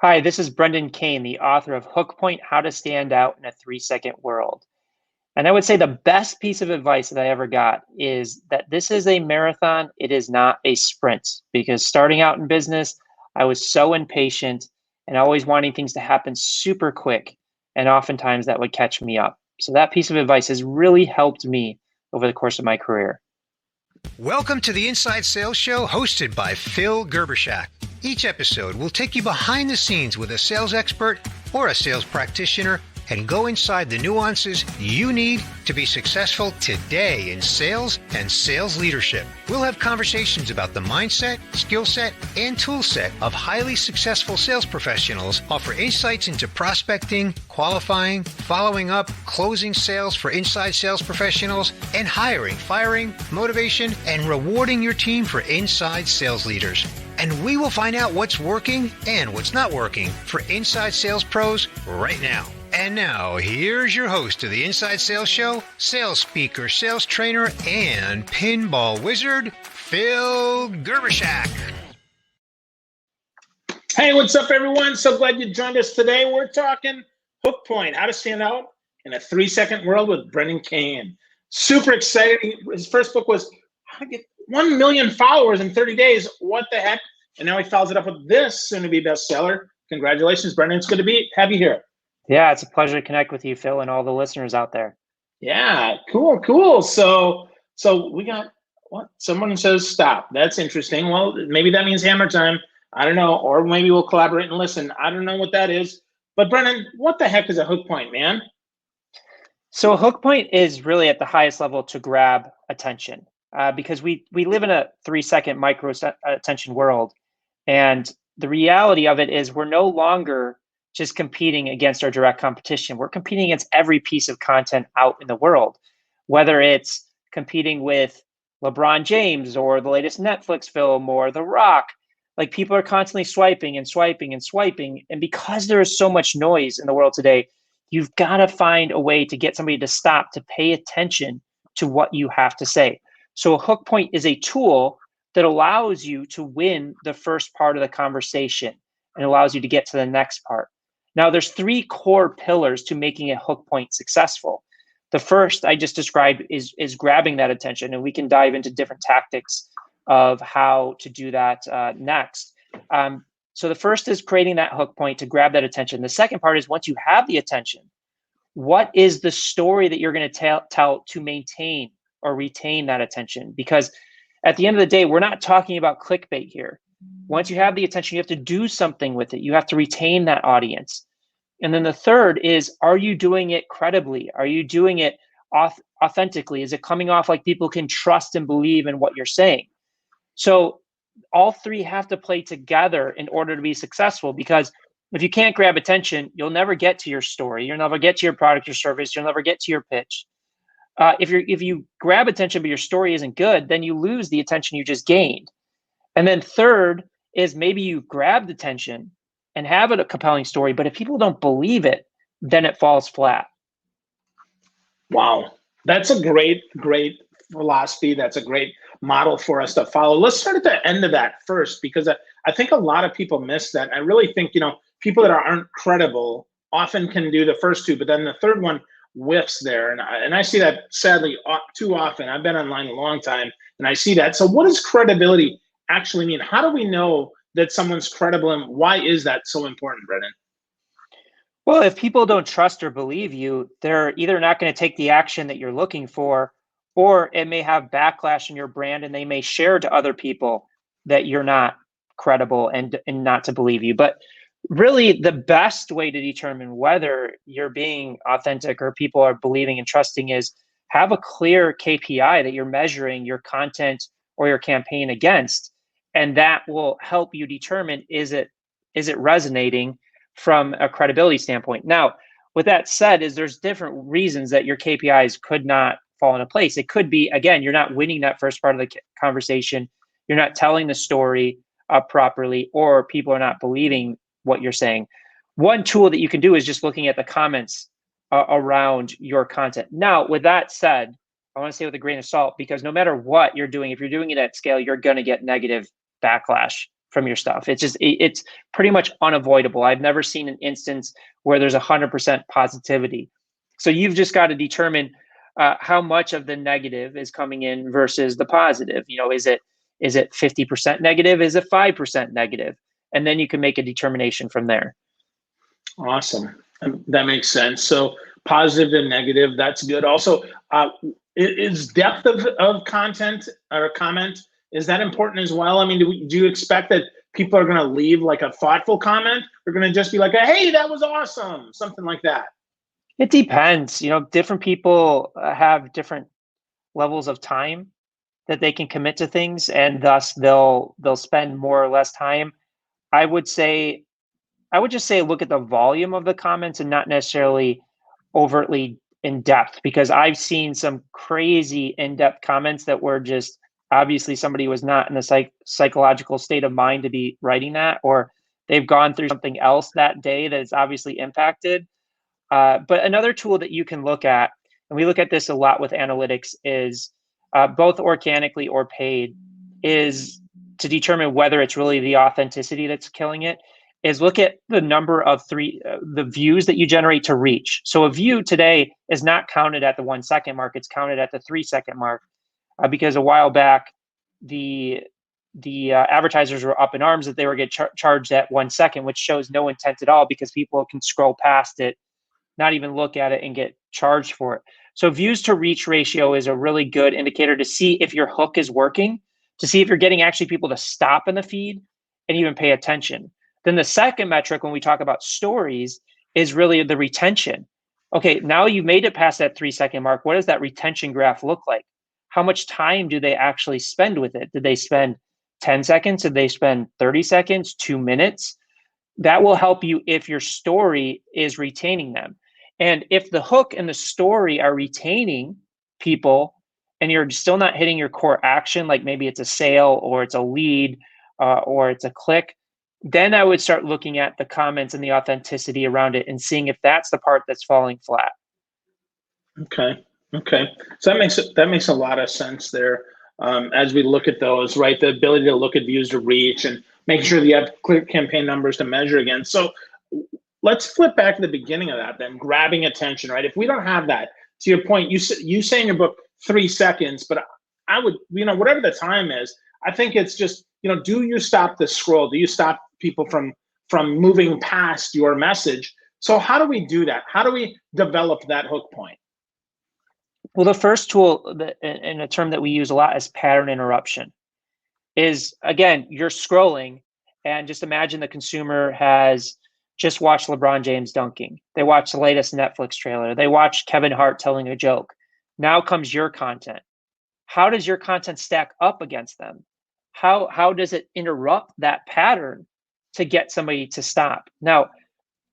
Hi, this is Brendan Kane, the author of Hook Point: How to Stand Out in a 3-Second World. And I would say the best piece of advice that I ever got is that this is a marathon, it is not a sprint. Because starting out in business, I was so impatient and always wanting things to happen super quick. And oftentimes that would catch me up. So that piece of advice has really helped me over the course of my career. Welcome to the Inside Sales Show hosted by Phil Gerbershak. Each episode will take you behind the scenes with a sales expert or a sales practitioner and go inside the nuances you need to be successful today in sales and sales leadership. We'll have conversations about the mindset, skill set, and tool set of highly successful sales professionals, offer insights into prospecting, qualifying, following up, closing sales for inside sales professionals, and hiring, firing, motivation, and rewarding your team for inside sales leaders. And we will find out what's working and what's not working for inside sales pros right now. And now, here's your host of the Inside Sales Show, sales speaker, sales trainer, and pinball wizard, Phil Gerbershak. Hey, what's up, everyone? So glad you joined us today. We're talking Hook Point, how to stand out in a 3-second world with Brendan Kane. Super excited. His first book was How to Get 1 Million Followers in 30 Days. What the heck? And now he follows it up with this soon-to-be bestseller. Congratulations, Brendan. It's good to have you here. Yeah, it's a pleasure to connect with you, Phil, and all the listeners out there. Yeah, cool. So we got what? Someone says stop. That's interesting. Well, maybe that means hammer time. I don't know. Or maybe we'll collaborate and listen. I don't know what that is. But Brendan, what the heck is a hook point, man? So a hook point is really at the highest level to grab attention because we live in a 3-second micro attention world. And the reality of it is we're no longer just competing against our direct competition. We're competing against every piece of content out in the world, whether it's competing with LeBron James or the latest Netflix film or The Rock. Like, people are constantly swiping and swiping and swiping. And because there is so much noise in the world today, you've got to find a way to get somebody to stop, to pay attention to what you have to say. So a hook point is a tool that allows you to win the first part of the conversation and allows you to get to the next part. Now, there's 3 core pillars to making a hook point successful. The first I just described is grabbing that attention, and we can dive into different tactics of how to do that next. So the first is creating that hook point to grab that attention. The second part is, once you have the attention, what is the story that you're going to tell to maintain or retain that attention? Because at the end of the day, we're not talking about clickbait here. Once you have the attention, you have to do something with it. You have to retain that audience. And then the third is, are you doing it credibly? Are you doing it authentically? Is it coming off like people can trust and believe in what you're saying? So all 3 have to play together in order to be successful, because if you can't grab attention, you'll never get to your story. You'll never get to your product or service. You'll never get to your pitch. If you grab attention but your story isn't good, then you lose the attention you just gained. And then third is, maybe you grabbed attention and have a compelling story, but if people don't believe it, then it falls flat. Wow. That's a great philosophy. That's a great model for us to follow. Let's start at the end of that first, because I think a lot of people miss that. I really think, people that aren't credible often can do the first 2, but then the third one whiffs there. And I see that sadly too often. I've been online a long time and I see that. So what does credibility actually mean? How do we know that someone's credible, and why is that so important, Brendan? Well, if people don't trust or believe you, they're either not going to take the action that you're looking for, or it may have backlash in your brand and they may share to other people that you're not credible and not to believe you. But really, the best way to determine whether you're being authentic or people are believing and trusting is have a clear KPI that you're measuring your content or your campaign against. And that will help you determine, is it resonating from a credibility standpoint? Now, with that said, there's different reasons that your KPIs could not fall into place. It could be, again, you're not winning that first part of the conversation, you're not telling the story properly, or people are not believing what you're saying. One tool that you can do is just looking at the comments around your content. Now, with that said, I want to say with a grain of salt, because no matter what you're doing, if you're doing it at scale, you're going to get negative backlash from your stuff. It's pretty much unavoidable. I've never seen an instance where there's 100% positivity. So you've just got to determine how much of the negative is coming in versus the positive. Is it 50% negative? Is it 5% negative? And then you can make a determination from there. Awesome. That makes sense. So positive and negative, that's good. Also, is depth of content or comment, is that important as well? I mean, do you expect that people are going to leave like a thoughtful comment? They're going to just be like, hey, that was awesome, something like that? It depends. Different people have different levels of time that they can commit to things, and thus they'll spend more or less time. I would just say look at the volume of the comments and not necessarily overtly in depth, because I've seen some crazy in-depth comments that were just obviously somebody was not in a psychological state of mind to be writing that, or they've gone through something else that day that is obviously impacted. But another tool that you can look at, and we look at this a lot with analytics, is both organically or paid, is to determine whether it's really the authenticity that's killing it, is look at the number of the views that you generate to reach. So a view today is not counted at the 1 second mark, it's counted at the 3 second mark, because a while back, the advertisers were up in arms that they were getting charged at 1 second, which shows no intent at all, because people can scroll past it, not even look at it, and get charged for it. So views to reach ratio is a really good indicator to see if your hook is working, to see if you're getting actually people to stop in the feed and even pay attention. Then the second metric when we talk about stories is really the retention. Okay, now you've made it past that 3 second mark. What does that retention graph look like? How much time do they actually spend with it? Did they spend 10 seconds? Did they spend 30 seconds, 2 minutes? That will help you if your story is retaining them. And if the hook and the story are retaining people and you're still not hitting your core action, like maybe it's a sale or it's a lead or it's a click, then I would start looking at the comments and the authenticity around it and seeing if that's the part that's falling flat. Okay. So that makes a lot of sense there. As we look at those, right? The ability to look at views to reach and making sure that you have clear campaign numbers to measure against. So let's flip back to the beginning of that then, grabbing attention, right? If we don't have that, to your point, you say in your book 3 seconds, but I would, whatever the time is, I think it's just, do you stop the scroll? Do you stop people from moving past your message? So how do we do that? How do we develop that hook point? Well, the first tool, and a term that we use a lot, is pattern interruption. Is, again, you're scrolling, and just imagine the consumer has just watched LeBron James dunking. They watched the latest Netflix trailer. They watched Kevin Hart telling a joke. Now comes your content. How does your content stack up against them? How does it interrupt that pattern to get somebody to stop? Now,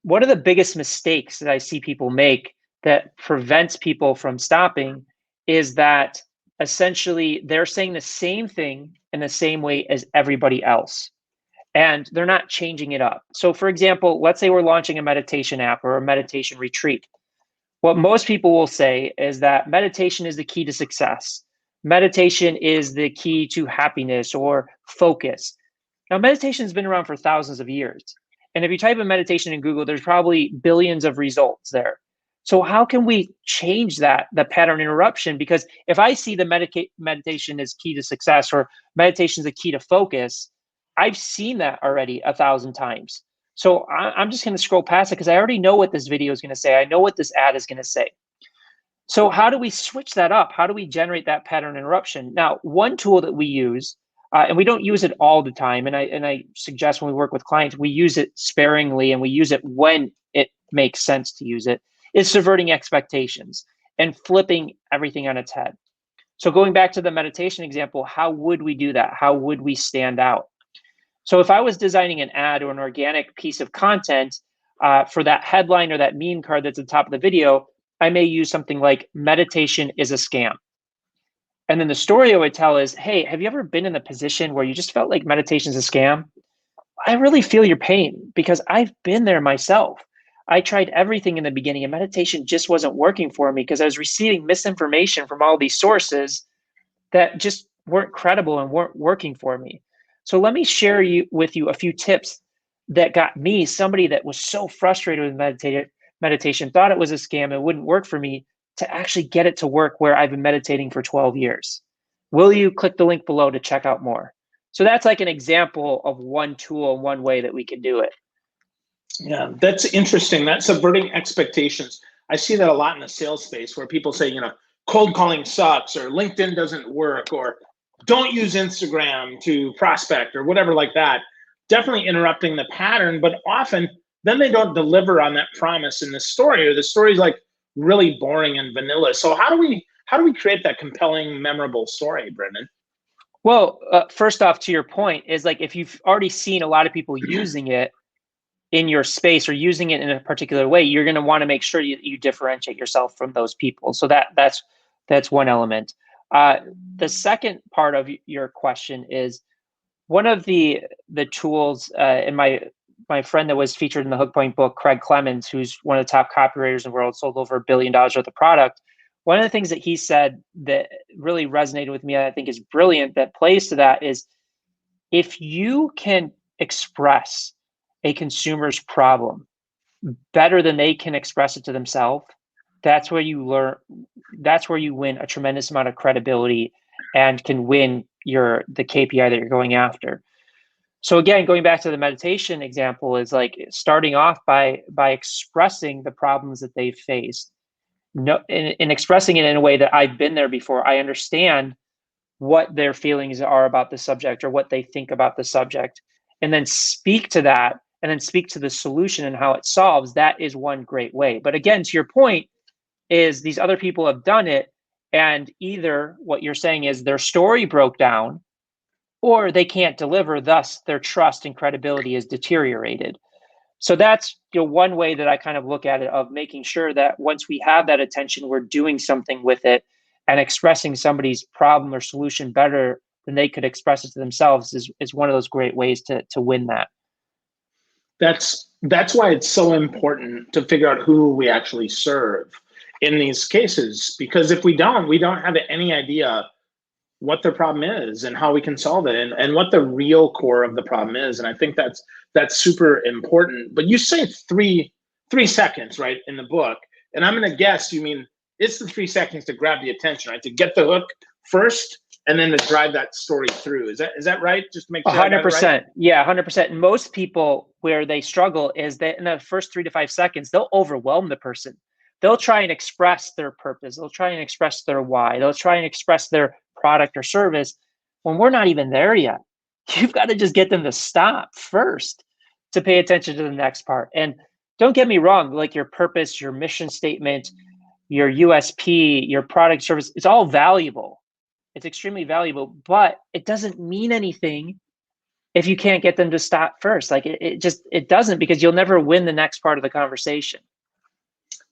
one of the biggest mistakes that I see people make that prevents people from stopping is that essentially they're saying the same thing in the same way as everybody else, and they're not changing it up. So for example, let's say we're launching a meditation app or a meditation retreat. What most people will say is that meditation is the key to success. Meditation is the key to happiness or focus. Now, meditation has been around for thousands of years. And if you type in meditation in Google, there's probably billions of results there. So how can we change the pattern interruption? Because if I see the meditation is key to success or meditation is the key to focus, I've seen that already 1,000 times. So I'm just going to scroll past it because I already know what this video is going to say. I know what this ad is going to say. So how do we switch that up? How do we generate that pattern interruption? Now, one tool that we use, and we don't use it all the time, and I suggest when we work with clients, we use it sparingly and we use it when it makes sense to use it, is subverting expectations and flipping everything on its head. So going back to the meditation example, how would we do that? How would we stand out? So if I was designing an ad or an organic piece of content for that headline or that meme card that's at the top of the video, I may use something like meditation is a scam. And then the story I would tell is, hey, have you ever been in the position where you just felt like meditation is a scam? I really feel your pain because I've been there myself. I tried everything in the beginning and meditation just wasn't working for me because I was receiving misinformation from all these sources that just weren't credible and weren't working for me. So let me share with you a few tips that got me, somebody that was so frustrated with meditation, thought it was a scam, it wouldn't work for me, to actually get it to work where I've been meditating for 12 years. Will you click the link below to check out more? So that's like an example of one tool, one way that we can do it. Yeah, that's interesting. That's subverting expectations. I see that a lot in the sales space where people say, cold calling sucks, or LinkedIn doesn't work, or don't use Instagram to prospect, or whatever like that. Definitely interrupting the pattern, but often then they don't deliver on that promise in the story, or the story's like really boring and vanilla. So how do we create that compelling, memorable story, Brendan? Well, first off, to your point, is like if you've already seen a lot of people using it in your space or using it in a particular way, you're going to want to make sure you differentiate yourself from those people. So that's one element. The second part of your question is one of the tools, and my friend that was featured in the Hook Point book, Craig Clemens, who's one of the top copywriters in the world, sold over $1 billion worth of product. One of the things that he said that really resonated with me, I think is brilliant, that plays to that, is if you can express a consumer's problem better than they can express it to themselves, that's where you learn, that's where you win a tremendous amount of credibility and can win the KPI that you're going after. So again, going back to the meditation example, is like starting off by expressing the problems that they've faced. No, and expressing it in a way that I've been there before. I understand what their feelings are about the subject or what they think about the subject, and then speak to that, and then speak to the solution and how it solves. That is one great way. But again, to your point, is these other people have done it, and either what you're saying is their story broke down, or they can't deliver, thus their trust and credibility is deteriorated. So that's one way that I kind of look at it, of making sure that once we have that attention, we're doing something with it, and expressing somebody's problem or solution better than they could express it to themselves is one of those great ways to win that. That's why it's so important to figure out who we actually serve in these cases, because if we don't have any idea what their problem is and how we can solve it, and what the real core of the problem is. And I think that's super important. But you say three seconds, right, in the book, and I'm going to guess you mean it's the 3 seconds to grab the attention, right, to get the hook first, and then to drive that story through. Is that right? Just to make sure. 100%. Right? Yeah, 100%. Most people, where they struggle is that in the first 3 to 5 seconds, they'll overwhelm the person. They'll try and express their purpose. They'll try and express their why. They'll try and express their product or service when we're not even there yet. You've got to just get them to stop first to pay attention to the next part. And don't get me wrong, like your purpose, your mission statement, your USP, your product service, it's all valuable. It's extremely valuable, but it doesn't mean anything if you can't get them to stop first. Like it doesn't, because you'll never win the next part of the conversation.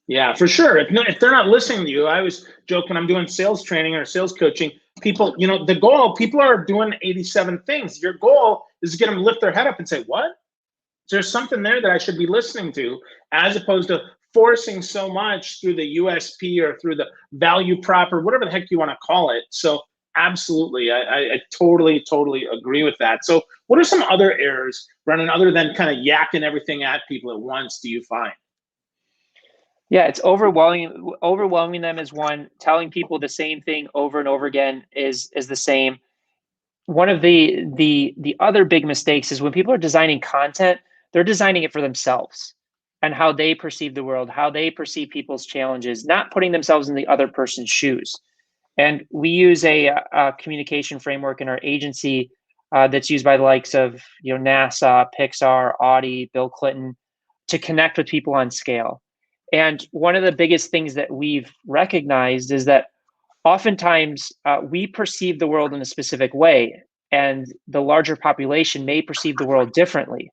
Yeah, for sure. If they're not listening to you, I always joke when I'm doing sales training or sales coaching, people, the goal, people are doing 87 things. Your goal is to get them to lift their head up and say, what? There's something there that I should be listening to, as opposed to forcing so much through the USP or through the value prop or whatever the heck you want to call it. So absolutely, I totally agree with that. So what are some other errors, Brendan, other than kind of yakking everything at people at once, do you find? Yeah, it's overwhelming them is one. Telling people the same thing over and over again is the same. One of the other big mistakes is when people are designing content, they're designing it for themselves and how they perceive the world, how they perceive people's challenges, not putting themselves in the other person's shoes. And we use a communication framework in our agency that's used by the likes of NASA, Pixar, Audi, Bill Clinton, to connect with people on scale. And one of the biggest things that we've recognized is that oftentimes we perceive the world in a specific way, and the larger population may perceive the world differently.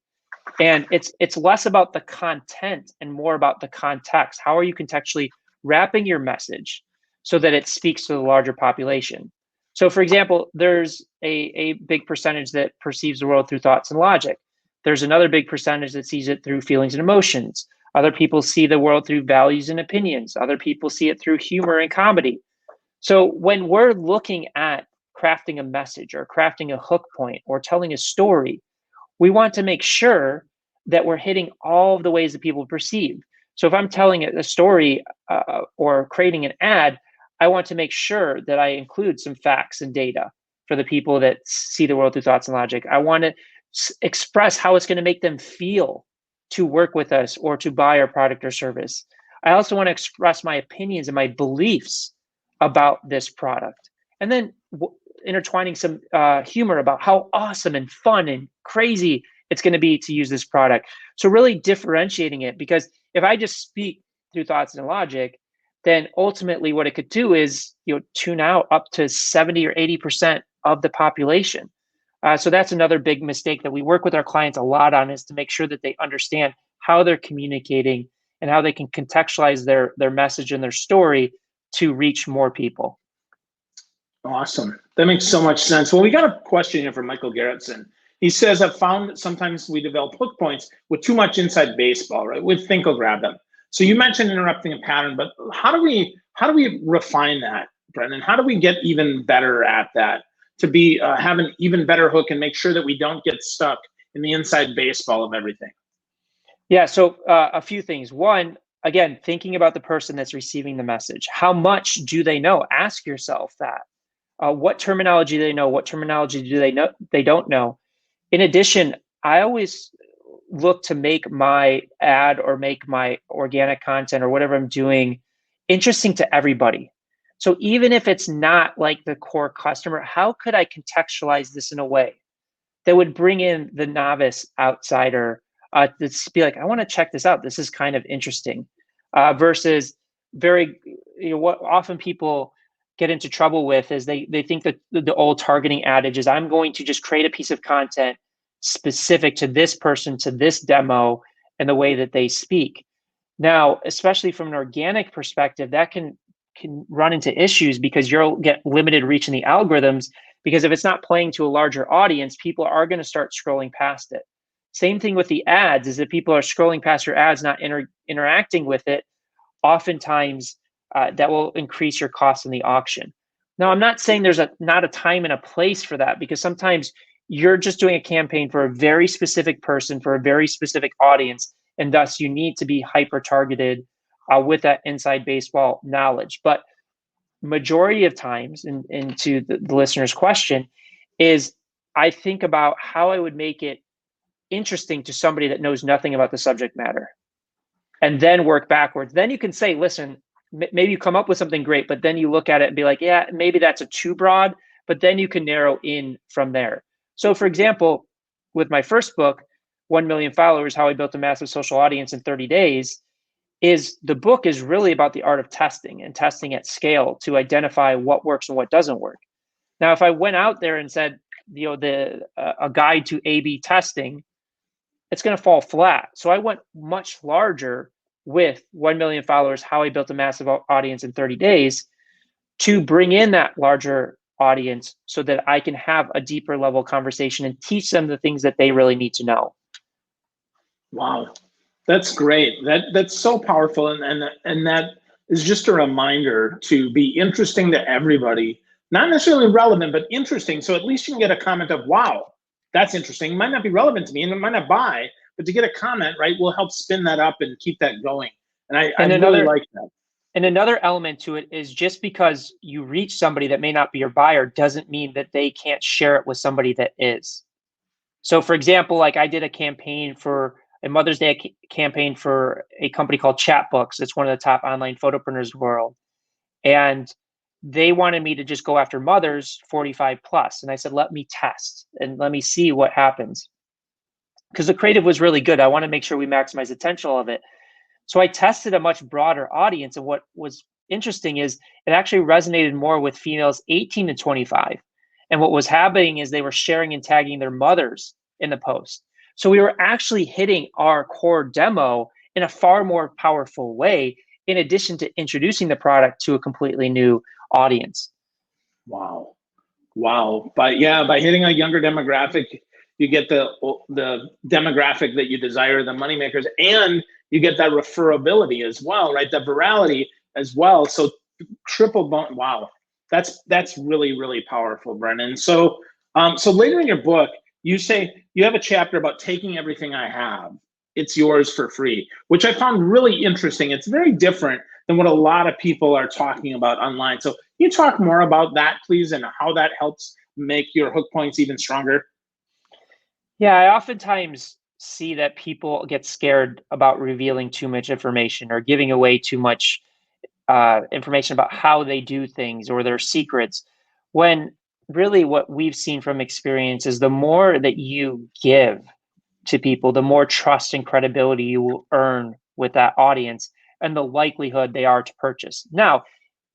And it's less about the content and more about the context. How are you contextually wrapping your message so that it speaks to the larger population? So for example, there's a big percentage that perceives the world through thoughts and logic. There's another big percentage that sees it through feelings and emotions. Other people see the world through values and opinions. Other people see it through humor and comedy. So when we're looking at crafting a message or crafting a hook point or telling a story, we want to make sure that we're hitting all of the ways that people perceive. So if I'm telling a story or creating an ad, I want to make sure that I include some facts and data for the people that see the world through thoughts and logic. I want to express how it's going to make them feel to work with us or to buy our product or service. I also want to express my opinions and my beliefs about this product. And then intertwining some humor about how awesome and fun and crazy it's going to be to use this product. So really differentiating it, because if I just speak through thoughts and logic, then ultimately what it could do is tune out up to 70 or 80% of the population. So that's another big mistake that we work with our clients a lot on, is to make sure that they understand how they're communicating and how they can contextualize their message and their story to reach more people. Awesome. That makes so much sense. Well, we got a question here from Michael Garrettson. He says, I've found that sometimes we develop hook points with too much inside baseball, right? We think we'll grab them. So you mentioned interrupting a pattern, but how do we refine that, Brendan? How do we get even better at that, to be have an even better hook and make sure that we don't get stuck in the inside baseball of everything? Yeah, so a few things. One, again, thinking about the person that's receiving the message. How much do they know? Ask yourself that. What terminology do they know? What terminology do they know they don't know? In addition, I always look to make my ad or make my organic content or whatever I'm doing interesting to everybody. So even if it's not like the core customer, how could I contextualize this in a way that would bring in the novice outsider to be like, I want to check this out. This is kind of interesting, versus what often people get into trouble with is they think that the old targeting adage is, I'm going to just create a piece of content specific to this person, to this demo, and the way that they speak. Now, especially from an organic perspective, that can run into issues because you'll get limited reach in the algorithms, because if it's not playing to a larger audience, people are going to start scrolling past it. Same thing with the ads, is that people are scrolling past your ads, not interacting with it. Oftentimes, that will increase your cost in the auction. Now, I'm not saying there's not a time and a place for that, because sometimes you're just doing a campaign for a very specific person, for a very specific audience, and thus you need to be hyper targeted with that inside baseball knowledge. But majority of times, and to the listener's question, is I think about how I would make it interesting to somebody that knows nothing about the subject matter, and then work backwards. Then you can say, listen, maybe you come up with something great, but then you look at it and be like, yeah, maybe that's a too broad, but then you can narrow in from there. So for example, with my first book, 1 Million Followers, How I Built a Massive Social Audience in 30 Days, the book is really about the art of testing and testing at scale to identify what works and what doesn't work. Now, if I went out there and said, a guide to A/B testing, it's going to fall flat. So I went much larger with 1 Million Followers, How I Built a Massive Audience in 30 Days, to bring in that larger audience so that I can have a deeper level conversation and teach them the things that they really need to know. Wow, that's great. That's so powerful, and that is just a reminder to be interesting to everybody. Not necessarily relevant, but interesting. So at least you can get a comment of, wow, that's interesting. It might not be relevant to me and it might not buy, but to get a comment, right, will help spin that up and keep that going. And I really like that. And another element to it is, just because you reach somebody that may not be your buyer doesn't mean that they can't share it with somebody that is. So for example, like I did a Mother's Day campaign for a company called Chatbooks. It's one of the top online photopreneurs in the world. And they wanted me to just go after mothers 45 plus. And I said, let me test and let me see what happens. Because the creative was really good. I want to make sure we maximize the potential of it. So I tested a much broader audience. And what was interesting is it actually resonated more with females 18 to 25. And what was happening is they were sharing and tagging their mothers in the post. So we were actually hitting our core demo in a far more powerful way, in addition to introducing the product to a completely new audience. Wow. By hitting a younger demographic, you get the demographic that you desire, the moneymakers, and you get that referability as well, right? The virality as well. So triple bone. Wow. That's really, really powerful, Brennan. So so later in your book, you say you have a chapter about taking everything I have. It's yours for free, which I found really interesting. It's very different than what a lot of people are talking about online. So can you talk more about that, please, and how that helps make your hook points even stronger? Yeah, I oftentimes see that people get scared about revealing too much information or giving away too much information about how they do things or their secrets. When really what we've seen from experience is the more that you give to people, the more trust and credibility you will earn with that audience and the likelihood they are to purchase. Now,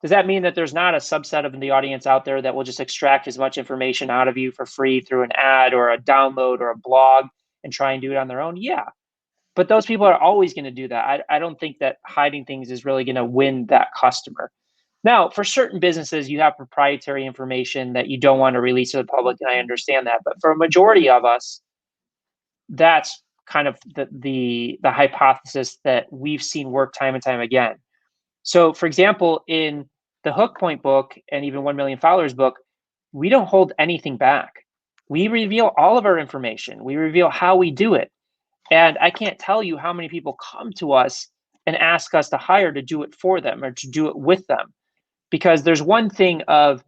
does that mean that there's not a subset of the audience out there that will just extract as much information out of you for free through an ad or a download or a blog and try and do it on their own? Yeah. But those people are always going to do that. I don't think that hiding things is really going to win that customer. Now, for certain businesses, you have proprietary information that you don't want to release to the public, and I understand that. But for a majority of us, that's kind of the hypothesis that we've seen work time and time again. So, for example, in the Hook Point book and even 1 Million Followers book, we don't hold anything back. We reveal all of our information. We reveal how we do it. And I can't tell you how many people come to us and ask us to hire to do it for them or to do it with them. Because there's one thing of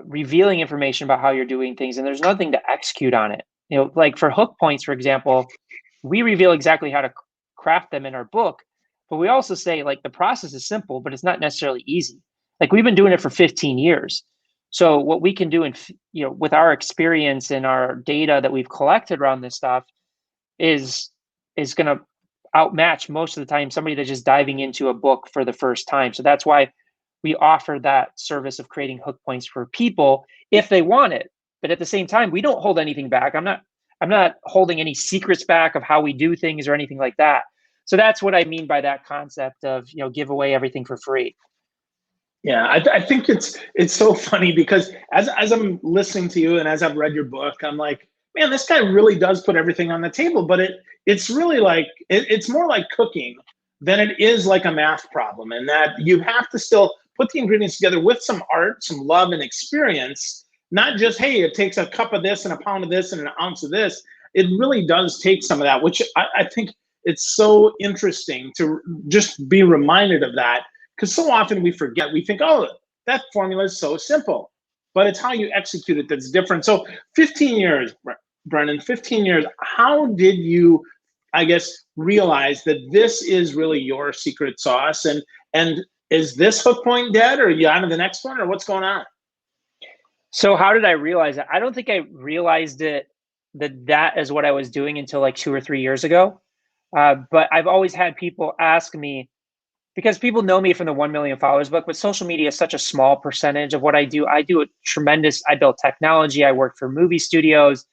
revealing information about how you're doing things, and there's nothing to execute on it. You know, like for hook points, for example, we reveal exactly how to craft them in our book, but we also say like the process is simple, but it's not necessarily easy. Like we've been doing it for 15 years. So what we can do with our experience and our data that we've collected around this stuff is going to outmatch most of the time somebody that's just diving into a book for the first time. So that's why we offer that service of creating hook points for people if they want it. But at the same time, we don't hold anything back. I'm not holding any secrets back of how we do things or anything like that. So that's what I mean by that concept of, give away everything for free. Yeah, I think it's so funny because as I'm listening to you and as I've read your book, I'm like, man, this guy really does put everything on the table. But it's really like it's more like cooking than it is like a math problem, and that you have to still put the ingredients together with some art, some love, and experience. Not just, hey, it takes a cup of this and a pound of this and an ounce of this. It really does take some of that, which I think it's so interesting to just be reminded of that. Because so often we forget, we think, oh, that formula is so simple, but it's how you execute it that's different. So 15 years, Brennan, 15 years, how did you, I guess, realize that this is really your secret sauce? And is this hook point dead, or are you on to the next one, or what's going on? So how did I realize it? I don't think I realized that is what I was doing until like 2 or 3 years ago. But I've always had people ask me, because people know me from the 1 Million Followers book, but social media is such a small percentage of what I do. I built technology. I worked for movie studios.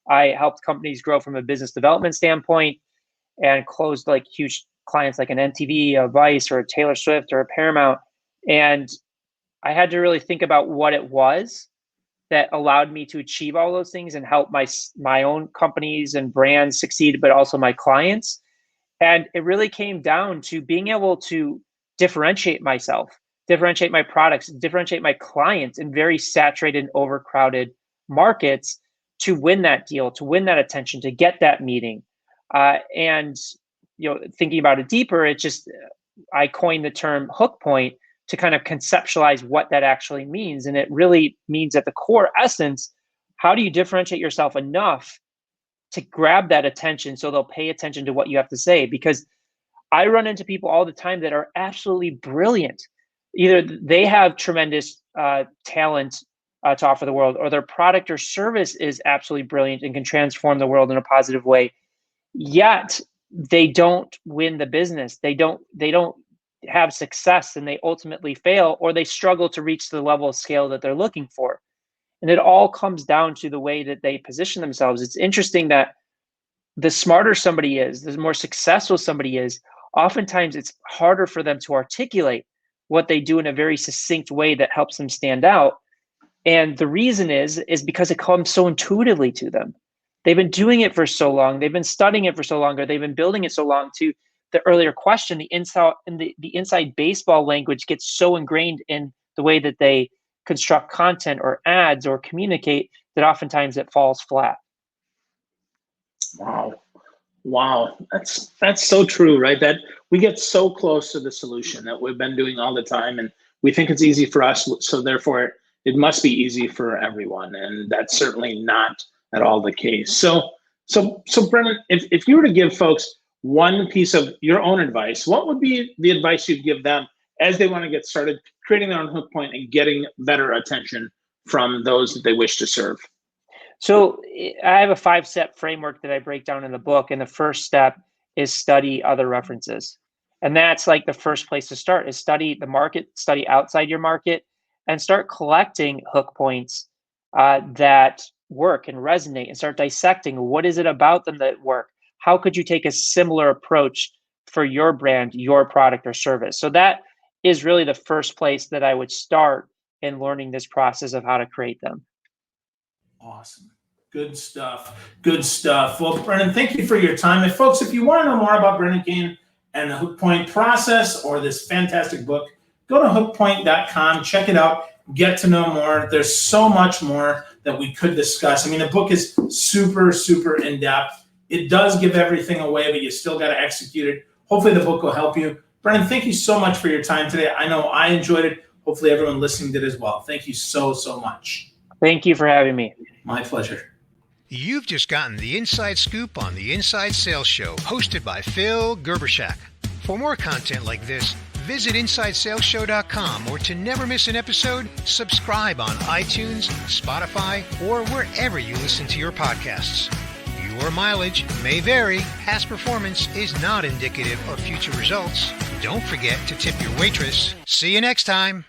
I helped companies grow from a business development standpoint and closed like huge clients like an MTV, a Vice, or a Taylor Swift, or a Paramount. And I had to really think about what it was that allowed me to achieve all those things and help my own companies and brands succeed, but also my clients. And it really came down to being able to differentiate myself, differentiate my products, differentiate my clients in very saturated and overcrowded markets to win that deal, to win that attention, to get that meeting. And thinking about it deeper, I coined the term hook point to kind of conceptualize what that actually means. And it really means at the core essence, how do you differentiate yourself enough to grab that attention so they'll pay attention to what you have to say? Because I run into people all the time that are absolutely brilliant. Either they have tremendous talent to offer the world, or their product or service is absolutely brilliant and can transform the world in a positive way. Yet they don't win the business. They don't have success, and they ultimately fail, or they struggle to reach the level of scale that they're looking for. And it all comes down to the way that they position themselves. It's interesting that the smarter somebody is, the more successful somebody is, oftentimes it's harder for them to articulate what they do in a very succinct way that helps them stand out. And the reason is because it comes so intuitively to them. They've been doing it for so long. They've been studying it for so long, or they've been building it so long. To the earlier question, the inside baseball language gets so ingrained in the way that they construct content or ads or communicate, that oftentimes it falls flat. Wow. That's so true, right? That we get so close to the solution that we've been doing all the time, and we think it's easy for us, so therefore it must be easy for everyone. And that's certainly not at all the case. So Brennan, if you were to give folks one piece of your own advice, what would be the advice you'd give them as they want to get started creating their own hook point and getting better attention from those that they wish to serve? So I have a 5-step framework that I break down in the book. And the first step is study other references. And that's like the first place to start, is study the market, study outside your market, and start collecting hook points that work and resonate, and start dissecting what is it about them that work. How could you take a similar approach for your brand, your product or service? So that is really the first place that I would start in learning this process of how to create them. Awesome. Good stuff. Well, Brennan, thank you for your time. And folks, if you want to know more about Brennan Kane and the Hook Point process or this fantastic book, go to hookpoint.com, check it out, get to know more. There's so much more that we could discuss. I mean, the book is super, super in-depth. It does give everything away, but you still got to execute it. Hopefully the book will help you. Brennan, thank you so much for your time today. I know I enjoyed it. Hopefully everyone listening did as well. Thank you so, so much. Thank you for having me. My pleasure. You've just gotten the inside scoop on the Inside Sales Show, hosted by Phil Gerbershak. For more content like this, visit InsideSalesShow.com, or to never miss an episode, subscribe on iTunes, Spotify, or wherever you listen to your podcasts. Your mileage may vary. Past performance is not indicative of future results. Don't forget to tip your waitress. See you next time.